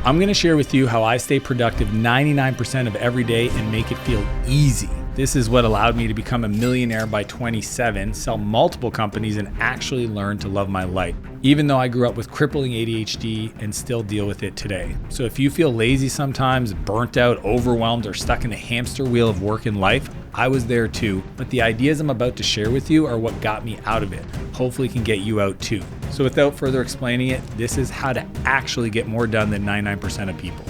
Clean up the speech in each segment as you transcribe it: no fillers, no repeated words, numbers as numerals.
I'm going to share with you how I stay productive 99% of every day and make it feel easy. This is what allowed me to become a millionaire by 27, sell multiple companies, and actually learn to love my life, even though I grew up with crippling ADHD and still deal with it today. So if you feel lazy sometimes, burnt out, overwhelmed, or stuck in the hamster wheel of work and life, I was there too, but the ideas I'm about to share with you are what got me out of it. Hopefully can get you out too. So without further explaining it, this is how to actually get more done than 99% of people.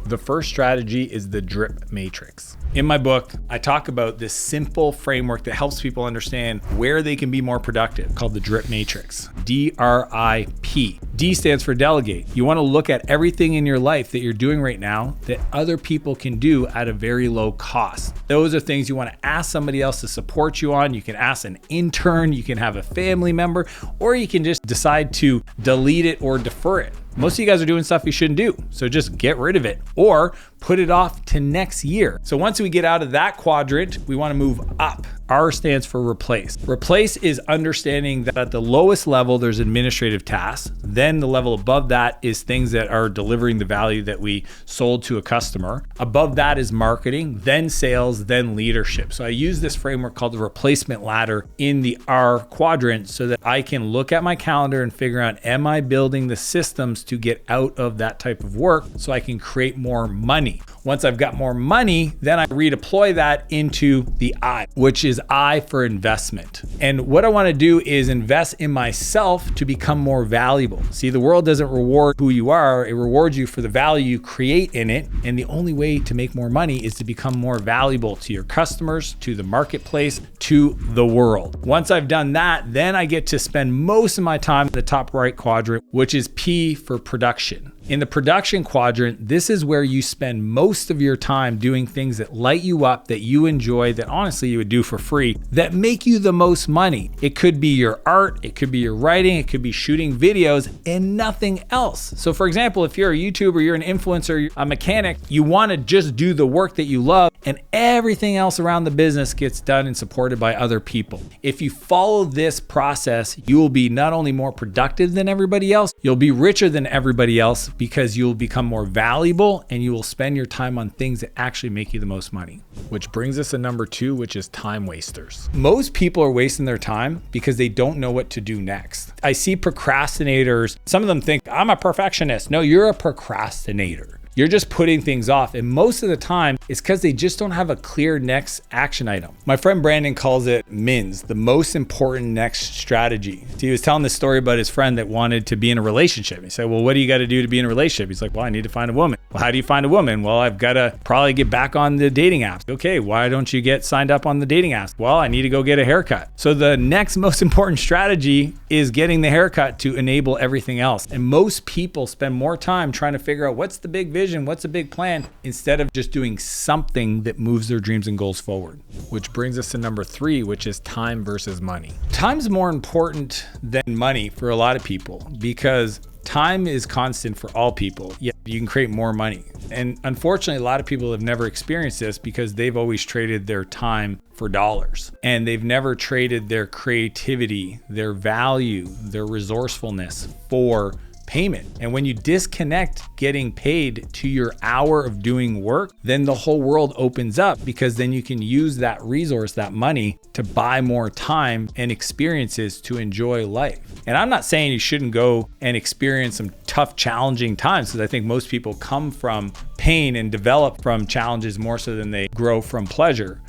The first strategy is the drip matrix. In my book, I talk about this simple framework that helps people understand where they can be more productive, called the drip matrix, DRIP. D stands for delegate. You want to look at everything in your life that you're doing right now that other people can do at a very low cost. Those are things you want to ask somebody else to support you on. You can ask an intern, you can have a family member, or you can just decide to delete it or defer it. Most of you guys are doing stuff you shouldn't do, so just get rid of it or put it off to next year. So once we get out of that quadrant, we want to move up. R stands for replace. Replace is understanding that at the lowest level, there's administrative tasks. Then the level above that is things that are delivering the value that we sold to a customer. Above that is marketing, then sales, then leadership. So I use this framework called the replacement ladder in the R quadrant so that I can look at my calendar and figure out, am I building the systems to get out of that type of work so I can create more money? Once I've got more money, then I redeploy that into the I, which is I for investment. And what I want to do is invest in myself to become more valuable. See, the world doesn't reward who you are, it rewards you for the value you create in it. And the only way to make more money is to become more valuable to your customers, to the marketplace, to the world. Once I've done that, then I get to spend most of my time in the top right quadrant, which is P for production. In the production quadrant, this is where you spend most of your time doing things that light you up, that you enjoy, that honestly you would do for free, that make you the most money. It could be your art, it could be your writing, it could be shooting videos, and nothing else. So for example, if you're a YouTuber, you're an influencer, you're a mechanic, you want to just do the work that you love, and everything else around the business gets done and supported by other people. If you follow this process, you will be not only more productive than everybody else, you'll be richer than everybody else, because you'll become more valuable and you will spend your time on things that actually make you the most money. Which brings us to number 2, which is time wasters. Most people are wasting their time because they don't know what to do next. I see procrastinators. Some of them think, I'm a perfectionist. No, you're a procrastinator. You're just putting things off. And most of the time, it's because they just don't have a clear next action item. My friend Brandon calls it MINS, the most important next strategy. So he was telling this story about his friend that wanted to be in a relationship. He said, well, what do you got to do to be in a relationship? He's like, well, I need to find a woman. Well, how do you find a woman? Well, I've got to probably get back on the dating apps. Okay, why don't you get signed up on the dating apps? Well, I need to go get a haircut. So the next most important strategy is getting the haircut to enable everything else. And most people spend more time trying to figure out what's the big vision, what's a big plan, instead of just doing something that moves their dreams and goals forward. Which brings us to number 3, which is time versus money. Time's more important than money for a lot of people because time is constant for all people, yet you can create more money. And unfortunately, a lot of people have never experienced this because they've always traded their time for dollars. And they've never traded their creativity, their value, their resourcefulness for payment. And when you disconnect getting paid to your hour of doing work, then the whole world opens up because then you can use that resource, that money, to buy more time and experiences to enjoy life. And I'm not saying you shouldn't go and experience some tough, challenging times, because I think most people come from pain and develop from challenges more so than they grow from pleasure.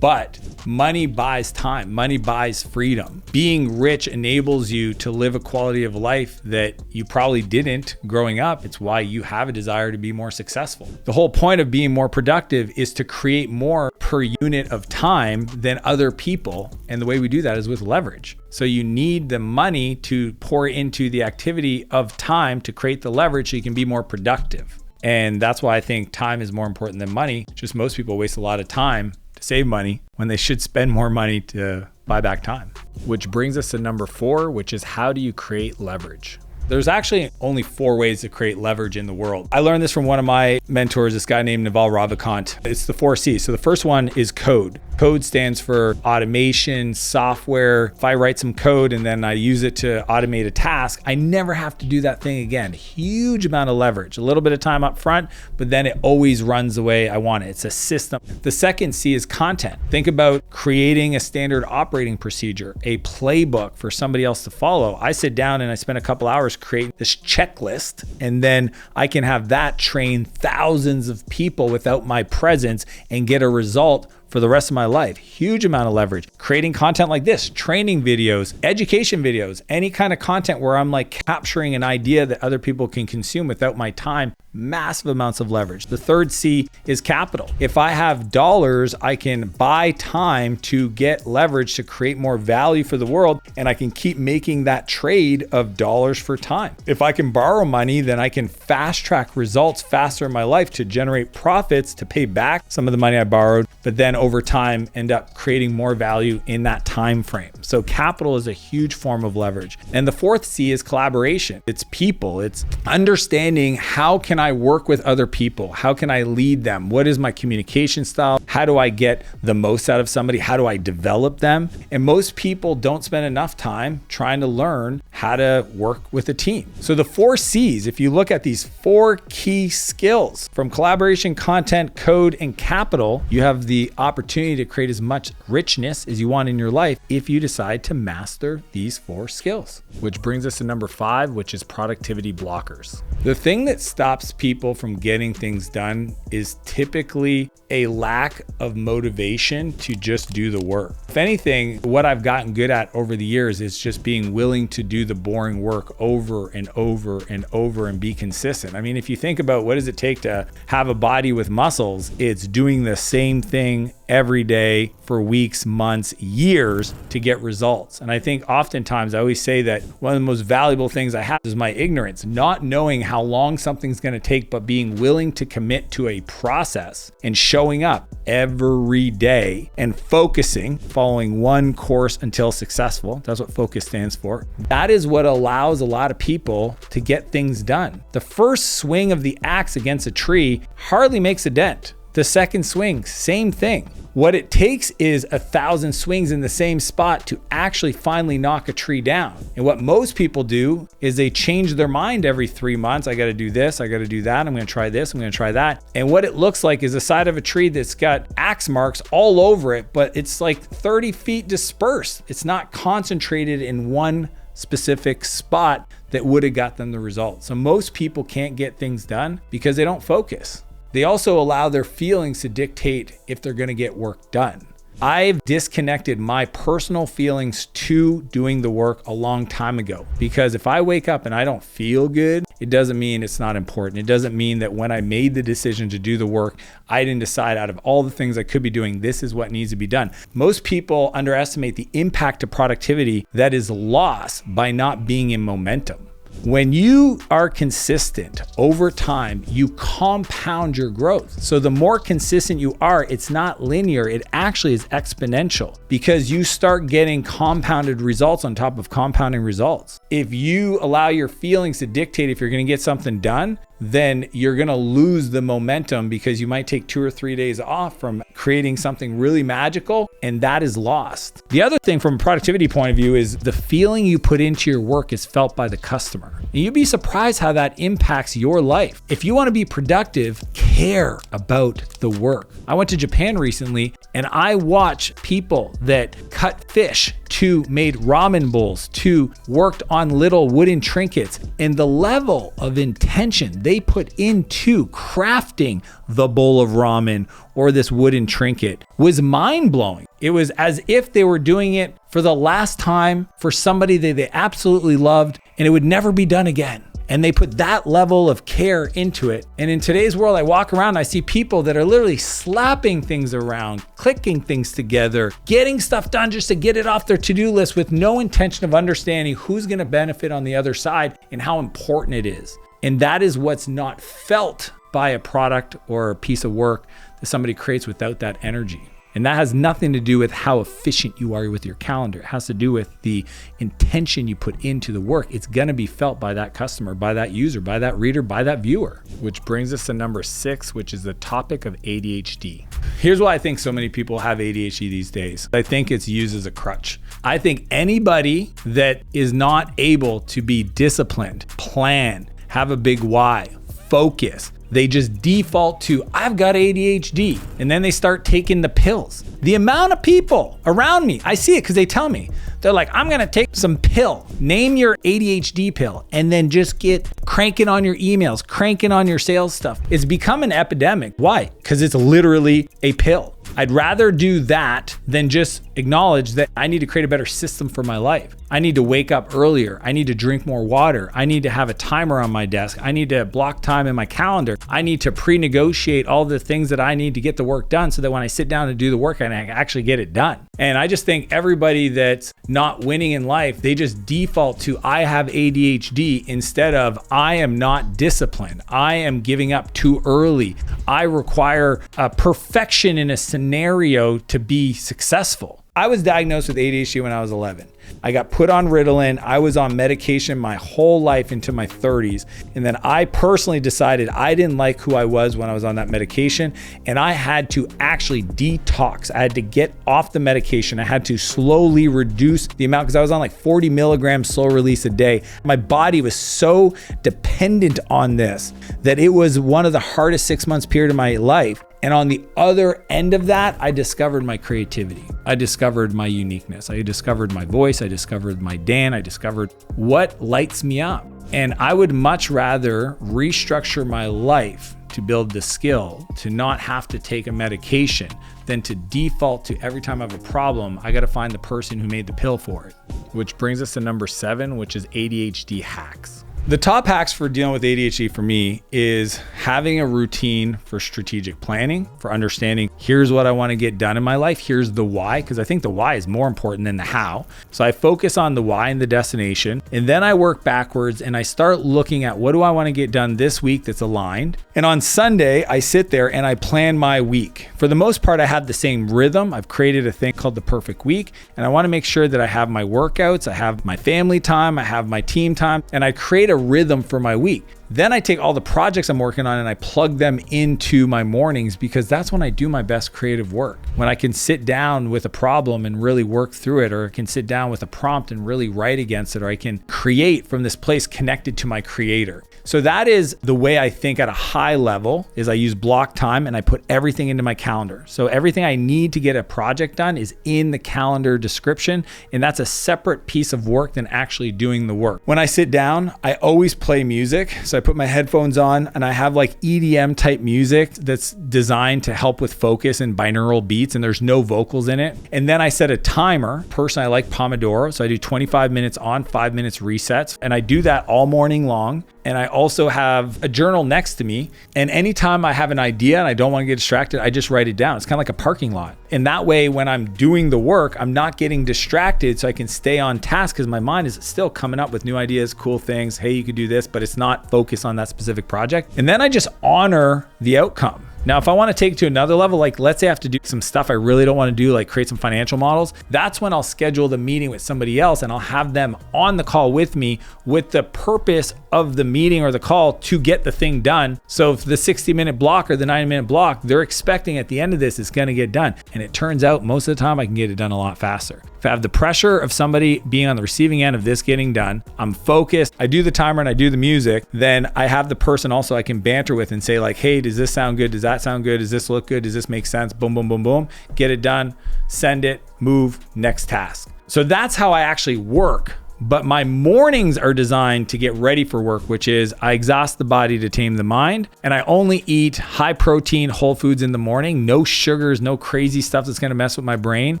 But money buys time, money buys freedom. Being rich enables you to live a quality of life that you probably didn't growing up. It's why you have a desire to be more successful. The whole point of being more productive is to create more per unit of time than other people. And the way we do that is with leverage. So you need the money to pour into the activity of time to create the leverage so you can be more productive. And that's why I think time is more important than money. Just most people waste a lot of time to save money when they should spend more money to buy back time. Which brings us to number 4, which is how do you create leverage? There's actually only 4 ways to create leverage in the world. I learned this from one of my mentors, this guy named Naval Ravikant. It's the 4 C's. So the first one is code. Code stands for automation, software. If I write some code and then I use it to automate a task, I never have to do that thing again. Huge amount of leverage, a little bit of time up front, but then it always runs the way I want it. It's a system. The second C is content. Think about creating a standard operating procedure, a playbook for somebody else to follow. I sit down and I spend a couple hours creating this checklist, and then I can have that train thousands of people without my presence and get a result for the rest of my life. Huge amount of leverage. Creating content like this, training videos, education videos, any kind of content where I'm like capturing an idea that other people can consume without my time, massive amounts of leverage. The third C is capital. If I have dollars, I can buy time to get leverage to create more value for the world, and I can keep making that trade of dollars for time. If I can borrow money, then I can fast track results faster in my life to generate profits to pay back some of the money I borrowed, but then over time end up creating more value in that time frame. So capital is a huge form of leverage. And the fourth C is collaboration. It's people. It's understanding how can I work with other people? How can I lead them? What is my communication style? How do I get the most out of somebody? How do I develop them? And most people don't spend enough time trying to learn how to work with a team. So the 4 C's, if you look at these 4 key skills from collaboration, content, code, and capital, you have the opportunity to create as much richness as you want in your life if you decide to master these 4 skills. Which brings us to number 5, which is productivity blockers. The thing that stops people from getting things done is typically a lack of motivation to just do the work. If anything, what I've gotten good at over the years is just being willing to do the boring work over and over and over and be consistent. I mean, if you think about what does it take to have a body with muscles, it's doing the same thing every day for weeks, months, years to get results. And I think oftentimes I always say that one of the most valuable things I have is my ignorance, not knowing how long something's going to take, but being willing to commit to a process and showing up every day and focusing, following one course until successful. That's what focus stands for. That is what allows a lot of people to get things done. The first swing of the axe against a tree hardly makes a dent. The second swing, same thing. What it takes is 1,000 swings in the same spot to actually finally knock a tree down. And what most people do is they change their mind every 3 months. I got to do this, I got to do that, I'm going to try this, I'm going to try that. And what it looks like is a side of a tree that's got axe marks all over it, but it's like 30 feet dispersed. It's not concentrated in one specific spot that would have got them the result. So most people can't get things done because they don't focus. They also allow their feelings to dictate if they're going to get work done. I've disconnected my personal feelings to doing the work a long time ago, because if I wake up and I don't feel good, it doesn't mean it's not important. It doesn't mean that when I made the decision to do the work, I didn't decide out of all the things I could be doing, this is what needs to be done. Most people underestimate the impact to productivity that is lost by not being in momentum. When you are consistent over time, you compound your growth. So the more consistent you are, it's not linear, it actually is exponential, because you start getting compounded results on top of compounding results. If you allow your feelings to dictate if you're going to get something done, then you're going to lose the momentum, because you might take 2 or 3 days off from creating something really magical, and that is lost. The other thing from a productivity point of view is the feeling you put into your work is felt by the customer. And you'd be surprised how that impacts your life. If you want to be productive, care about the work. I went to Japan recently, and I watched people that cut fish, to made ramen bowls, to worked on little wooden trinkets, and the level of intention they put into crafting the bowl of ramen or this wooden trinket was mind-blowing. It was as if they were doing it for the last time for somebody that they absolutely loved, and it would never be done again. And they put that level of care into it. And in today's world, I walk around and I see people that are literally slapping things around, clicking things together, getting stuff done just to get it off their to-do list with no intention of understanding who's going to benefit on the other side and how important it is. And that is what's not felt by a product or a piece of work that somebody creates without that energy. And that has nothing to do with how efficient you are with your calendar. It has to do with the intention you put into the work. It's going to be felt by that customer, by that user, by that reader, by that viewer. Which brings us to number 6, which is the topic of ADHD. Here's why I think so many people have ADHD these days. I think it's used as a crutch. I think anybody that is not able to be disciplined, plan, have a big why, focus, they just default to, I've got ADHD. And then they start taking the pills. The amount of people around me, I see it because they tell me, they're like, I'm going to take some pill, name your ADHD pill, and then just get cranking on your emails, cranking on your sales stuff. It's become an epidemic. Why? Because it's literally a pill. I'd rather do that than just acknowledge that I need to create a better system for my life. I need to wake up earlier. I need to drink more water. I need to have a timer on my desk. I need to block time in my calendar. I need to pre-negotiate all the things that I need to get the work done so that when I sit down and do the work, I can actually get it done. And I just think everybody that's not winning in life, they just default to I have ADHD instead of I am not disciplined. I am giving up too early. I require perfection in a scenario to be successful. I was diagnosed with ADHD when I was 11. I got put on Ritalin. I was on medication my whole life into my 30s. And then I personally decided I didn't like who I was when I was on that medication. And I had to actually detox. I had to get off the medication. I had to slowly reduce the amount because I was on like 40 milligrams slow release a day. My body was so dependent on this that it was one of the hardest 6 months period of my life. And on the other end of that, I discovered my creativity. I discovered my uniqueness. I discovered my voice. I discovered my Dan. I discovered what lights me up. And I would much rather restructure my life to build the skill to not have to take a medication than to default to every time I have a problem, I got to find the person who made the pill for it. Which brings us to number 7, which is ADHD hacks. The top hacks for dealing with ADHD for me is having a routine for strategic planning, for understanding here's what I want to get done in my life, here's the why, because I think the why is more important than the how. So I focus on the why and the destination, and then I work backwards and I start looking at what do I want to get done this week that's aligned. And on Sunday, I sit there and I plan my week. For the most part, I have the same rhythm. I've created a thing called the perfect week, and I want to make sure that I have my workouts, I have my family time, I have my team time, and I create a rhythm for my week. Then I take all the projects I'm working on and I plug them into my mornings because that's when I do my best creative work. When I can sit down with a problem and really work through it, or I can sit down with a prompt and really write against it, or I can create from this place connected to my creator. So that is the way I think at a high level is I use block time and I put everything into my calendar. So everything I need to get a project done is in the calendar description, and that's a separate piece of work than actually doing the work. When I sit down, I always play music. So I put my headphones on and I have like EDM type music that's designed to help with focus and binaural beats, and there's no vocals in it. And then I set a timer. Personally, I like Pomodoro. So I do 25 minutes on, 5 minutes resets. And I do that all morning long. And I also have a journal next to me. And anytime I have an idea and I don't want to get distracted, I just write it down. It's kind of like a parking lot. And that way, when I'm doing the work, I'm not getting distracted so I can stay on task because my mind is still coming up with new ideas, cool things. Hey, you could do this, but it's not focused on that specific project. And then I just honor the outcome. Now, if I want to take it to another level, like let's say I have to do some stuff I really don't want to do, like create some financial models, that's when I'll schedule the meeting with somebody else and I'll have them on the call with me with the purpose of the meeting or the call to get the thing done. So if the 60-minute block or the 90-minute block, they're expecting at the end of this, it's going to get done. And it turns out most of the time I can get it done a lot faster. If I have the pressure of somebody being on the receiving end of this getting done, I'm focused, I do the timer and I do the music, then I have the person also I can banter with and say like, hey, does this sound good? Does that sound good? Does this look good? Does this make sense? Boom, boom, boom, boom. Get it done, send it, move, next task. So that's how I actually work. But my mornings are designed to get ready for work, which is I exhaust the body to tame the mind. And I only eat high protein whole foods in the morning, no sugars, no crazy stuff that's going to mess with my brain.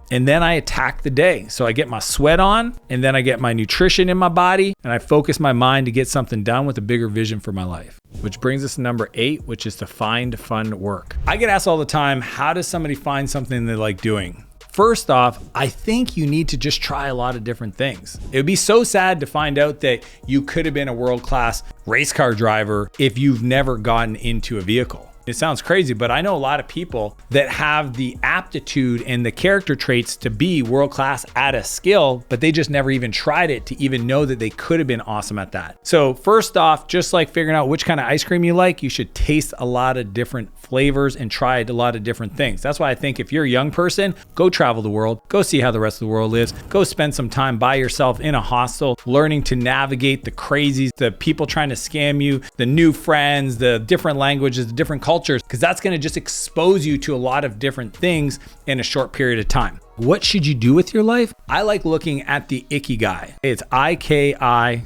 And then I attack the day. So I get my sweat on, and then I get my nutrition in my body, and I focus my mind to get something done with a bigger vision for my life. Which brings us to number 8, which is to find fun work. I get asked all the time, how does somebody find something they like doing? First off, I think you need to just try a lot of different things. It would be so sad to find out that you could have been a world-class race car driver if you've never gotten into a vehicle. It sounds crazy, but I know a lot of people that have the aptitude and the character traits to be world-class at a skill, but they just never even tried it to even know that they could have been awesome at that. So first off, just like figuring out which kind of ice cream you like, you should taste a lot of different flavors and try a lot of different things. That's why I think if you're a young person, go travel the world, go see how the rest of the world lives, go spend some time by yourself in a hostel, learning to navigate the crazies, the people trying to scam you, the new friends, the different languages, the different cultures, because that's going to just expose you to a lot of different things in a short period of time. What should you do with your life? I like looking at the Ikigai. It's Ikigai.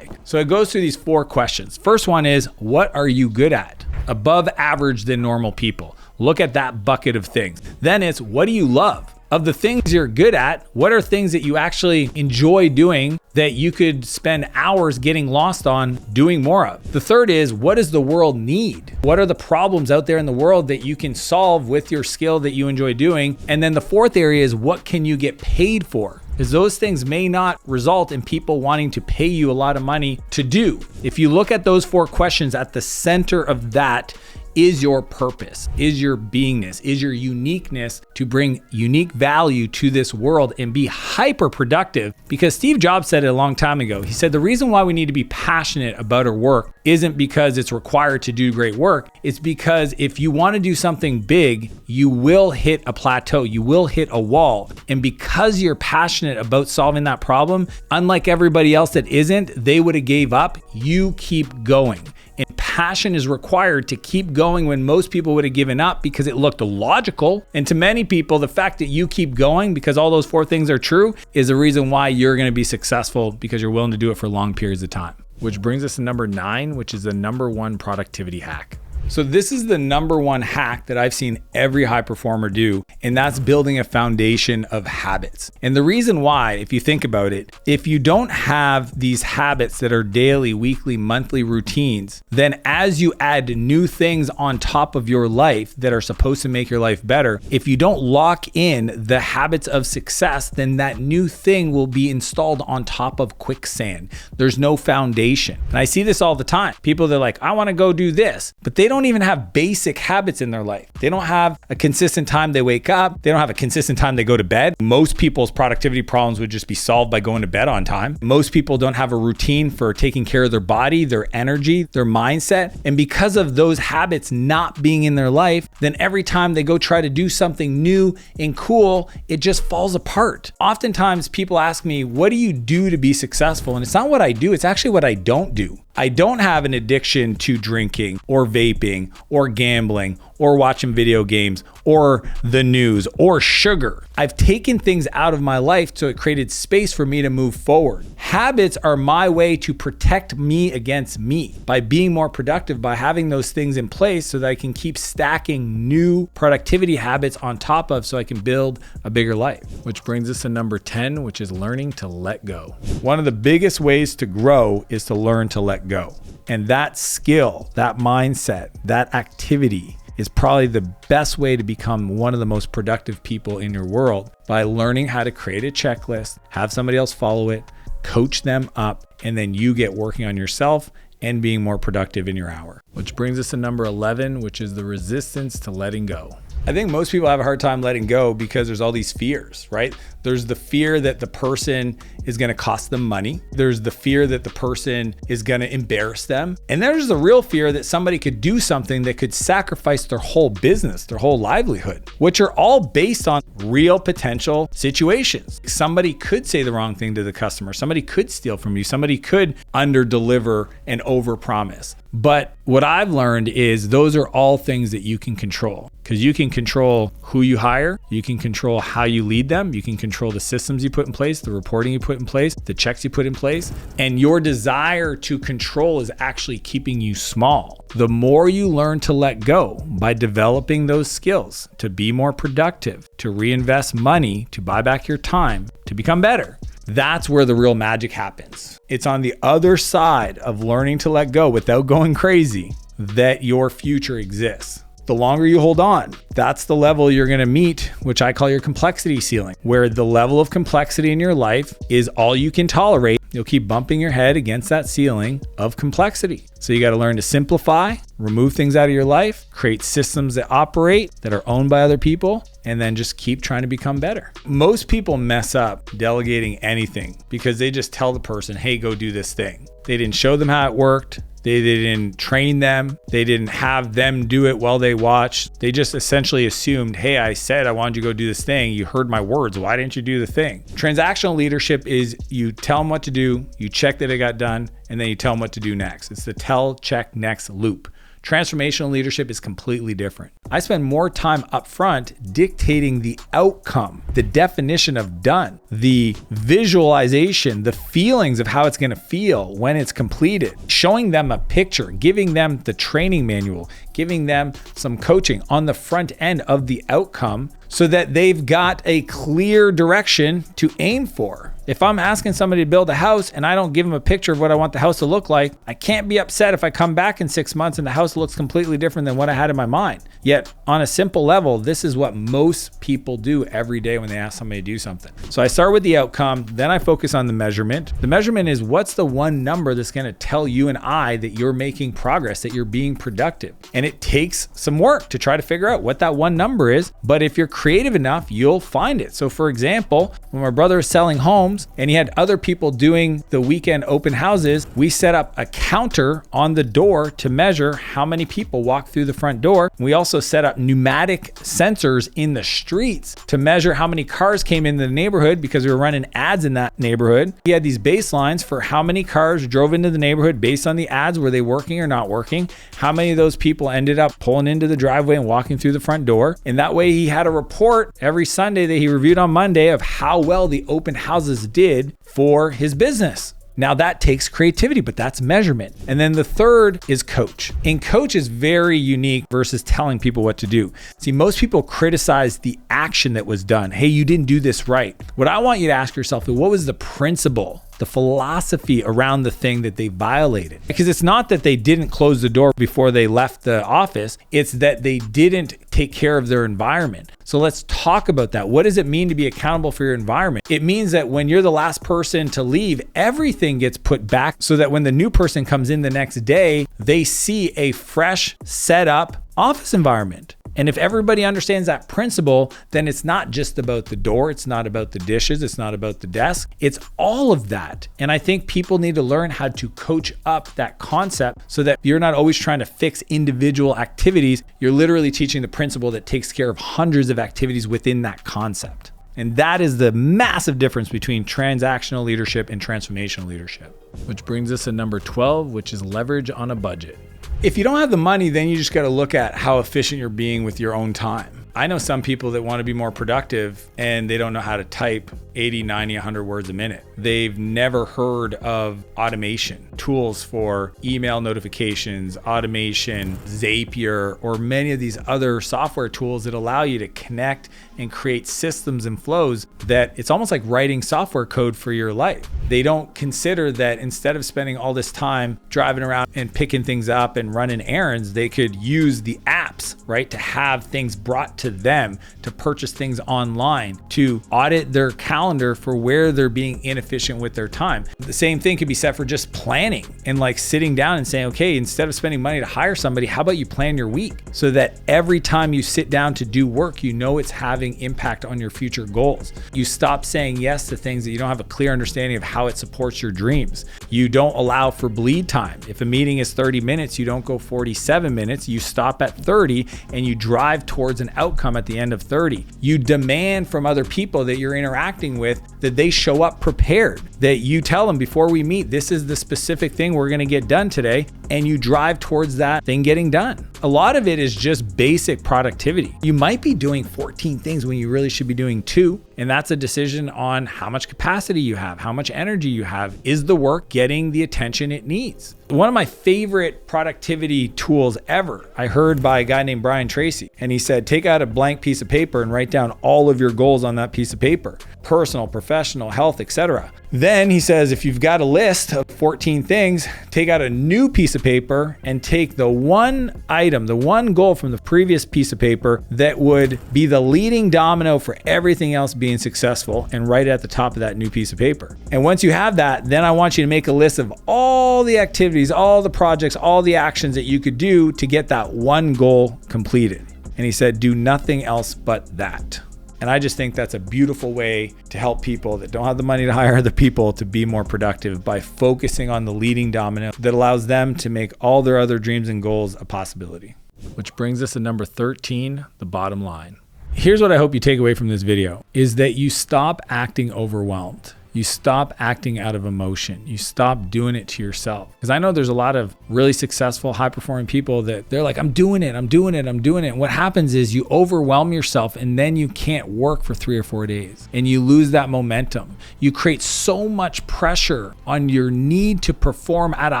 So it goes through these 4 questions. First one is, what are you good at? Above average than normal people. Look at that bucket of things. Then it's, what do you love? Of the things you're good at, what are things that you actually enjoy doing that you could spend hours getting lost on doing more of? The third is, what does the world need? What are the problems out there in the world that you can solve with your skill that you enjoy doing? And then the fourth area is, what can you get paid for? Because those things may not result in people wanting to pay you a lot of money to do. If you look at those 4 questions, at the center of that is your purpose, is your beingness, is your uniqueness to bring unique value to this world and be hyper productive. Because Steve Jobs said it a long time ago. He said the reason why we need to be passionate about our work isn't because it's required to do great work. It's because if you want to do something big, you will hit a plateau, you will hit a wall. And because you're passionate about solving that problem, unlike everybody else that isn't, they would have gave up. You keep going. And passion is required to keep going when most people would have given up because it looked illogical. And to many people, the fact that you keep going because all those 4 things are true is the reason why you're going to be successful, because you're willing to do it for long periods of time. Which brings us to number 9, which is the number 1 productivity hack. So this is the number 1 hack that I've seen every high performer do, and that's building a foundation of habits. And the reason why, if you think about it, if you don't have these habits that are daily, weekly, monthly routines, then as you add new things on top of your life that are supposed to make your life better, if you don't lock in the habits of success, then that new thing will be installed on top of quicksand. There's no foundation. And I see this all the time. People, they're like, I want to go do this, but they don't even have basic habits in their life. They don't have a consistent time they wake up. They don't have a consistent time they go to bed. Most people's productivity problems would just be solved by going to bed on time. Most people don't have a routine for taking care of their body, their energy, their mindset. And because of those habits not being in their life, then every time they go try to do something new and cool, it just falls apart. Oftentimes people ask me, what do you do to be successful? And it's not what I do, it's actually what I don't do. I don't have an addiction to drinking or vaping or gambling or watching video games or the news or sugar. I've taken things out of my life so it created space for me to move forward. Habits are my way to protect me against me by being more productive, by having those things in place so that I can keep stacking new productivity habits on top of so I can build a bigger life. Which brings us to number 10, which is learning to let go. One of the biggest ways to grow is to learn to let go. And that skill, that mindset, that activity is probably the best way to become one of the most productive people in your world, by learning how to create a checklist, have somebody else follow it, coach them up, and then you get working on yourself and being more productive in your hour. Which brings us to number 11, which is the resistance to letting go. I think most people have a hard time letting go because there's all these fears, right? There's the fear that the person is going to cost them money. There's the fear that the person is going to embarrass them. And there's the real fear that somebody could do something that could sacrifice their whole business, their whole livelihood, which are all based on real potential situations. Somebody could say the wrong thing to the customer. Somebody could steal from you. Somebody could under-deliver and over-promise. But what I've learned is those are all things that you can control, because you can control who you hire. You can control how you lead them. You can control the systems you put in place, the reporting you put in place, the checks you put in place. And your desire to control is actually keeping you small. The more you learn to let go by developing those skills to be more productive, to reinvest money, to buy back your time, to become better, that's where the real magic happens. It's on the other side of learning to let go without going crazy that your future exists. The longer you hold on, that's the level you're going to meet, which I call your complexity ceiling, where the level of complexity in your life is all you can tolerate you'll keep bumping your head against that ceiling of complexity. So you got to learn to simplify, remove things out of your life, create systems that operate, that are owned by other people, and then just keep trying to become better. Most people mess up delegating anything because they just tell the person, hey, go do this thing. They didn't show them how it worked. They didn't train them. They didn't have them do it while they watched. They just essentially assumed, hey, I said I wanted you to go do this thing. You heard my words. Why didn't you do the thing? Transactional leadership is you tell them what to do, you check that it got done, and then you tell them what to do next. It's the tell, check, next loop. Transformational leadership is completely different. I spend more time up front dictating the outcome, the definition of done, the visualization, the feelings of how it's going to feel when it's completed, showing them a picture, giving them the training manual, giving them some coaching on the front end of the outcome so that they've got a clear direction to aim for. If I'm asking somebody to build a house and I don't give them a picture of what I want the house to look like, I can't be upset if I come back in 6 months and the house looks completely different than what I had in my mind. Yet on a simple level, this is what most people do every day when they ask somebody to do something. So I start with the outcome, then I focus on the measurement. The measurement is what's the one number that's going to tell you and I that you're making progress, that you're being productive. And it takes some work to try to figure out what that one number is. But if you're creative enough, you'll find it. So for example, when my brother was selling homes and he had other people doing the weekend open houses, we set up a counter on the door to measure how many people walk through the front door. We also set up pneumatic sensors in the streets to measure how many cars came into the neighborhood because we were running ads in that neighborhood. We had these baselines for how many cars drove into the neighborhood based on the ads. Were they working or not working? How many of those people ended up pulling into the driveway and walking through the front door? And that way he had a report every Sunday that he reviewed on Monday of how well the open houses did for his business. Now that takes creativity, but that's measurement. And then the third is coach. And coach is very unique versus telling people what to do. See, most people criticize the action that was done. Hey, you didn't do this right. What I want you to ask yourself is, what was the principle, the philosophy around the thing that they violated? Because it's not that they didn't close the door before they left the office. It's that they didn't take care of their environment. So let's talk about that. What does it mean to be accountable for your environment? It means that when you're the last person to leave, everything gets put back so that when the new person comes in the next day, they see a fresh, set up office environment. And if everybody understands that principle, then it's not just about the door. It's not about the dishes. It's not about the desk. It's all of that. And I think people need to learn how to coach up that concept so that you're not always trying to fix individual activities. You're literally teaching the principle that takes care of hundreds of activities within that concept. And that is the massive difference between transactional leadership and transformational leadership. Which brings us to number 12, which is leverage on a budget. If you don't have the money, then you just got to look at how efficient you're being with your own time. I know some people that want to be more productive and they don't know how to type 80, 90, 100 words a minute. They've never heard of automation, tools for email notifications, automation, Zapier, or many of these other software tools that allow you to connect and create systems and flows that it's almost like writing software code for your life. They don't consider that instead of spending all this time driving around and picking things up and running errands, they could use the apps, right, to have things brought to them, to purchase things online, to audit their calendar for where they're being inefficient with their time. The same thing could be said for just planning and like sitting down and saying, okay, instead of spending money to hire somebody, how about you plan your week so that every time you sit down to do work, you know it's having impact on your future goals. You stop saying yes to things that you don't have a clear understanding of how it supports your dreams. You don't allow for bleed time. If a meeting is 30 minutes, you don't go 47 minutes, you stop at 30 and you drive towards an outcome at the end of 30. You demand from other people that you're interacting with that they show up prepared, that you tell them before we meet, this is the specific thing we're going to get done today, and you drive towards that thing getting done. A lot of it is just basic productivity. You might be doing 14 things when you really should be doing 2, and that's a decision on how much capacity you have, how much energy you have. Is the work getting the attention it needs? One of my favorite productivity tools ever, I heard by a guy named Brian Tracy. And he said, take out a blank piece of paper and write down all of your goals on that piece of paper, personal, professional, health, etc. Then he says, if you've got a list of 14 things, take out a new piece of paper and take the one item, the one goal from the previous piece of paper that would be the leading domino for everything else being successful, and write it at the top of that new piece of paper. And once you have that, then I want you to make a list of all the activities, all the projects, all the actions that you could do to get that one goal completed. And he said, do nothing else but that. And I just think that's a beautiful way to help people that don't have the money to hire other people to be more productive by focusing on the leading domino that allows them to make all their other dreams and goals a possibility. Which brings us to number 13, the bottom line. Here's what I hope you take away from this video, is that you stop acting overwhelmed. You stop acting out of emotion. You stop doing it to yourself. Because I know there's a lot of really successful, high-performing people that they're like, I'm doing it. And what happens is you overwhelm yourself, and then you can't work for 3 or 4 days, and you lose that momentum. You create so much pressure on your need to perform at a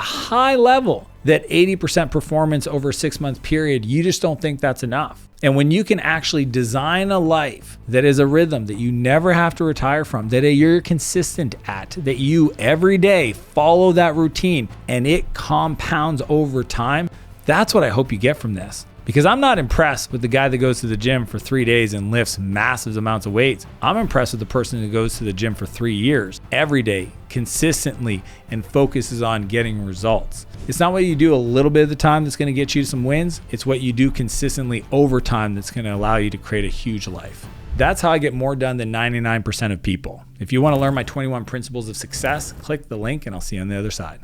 high level that 80% performance over a 6-month period, you just don't think that's enough. And when you can actually design a life that is a rhythm that you never have to retire from, that you're consistent at, that you every day follow that routine and it compounds over time, that's what I hope you get from this. Because I'm not impressed with the guy that goes to the gym for 3 days and lifts massive amounts of weights. I'm impressed with the person who goes to the gym for 3 years, every day, consistently, and focuses on getting results. It's not what you do a little bit of the time that's going to get you some wins. It's what you do consistently over time that's going to allow you to create a huge life. That's how I get more done than 99% of people. If you want to learn my 21 principles of success, click the link and I'll see you on the other side.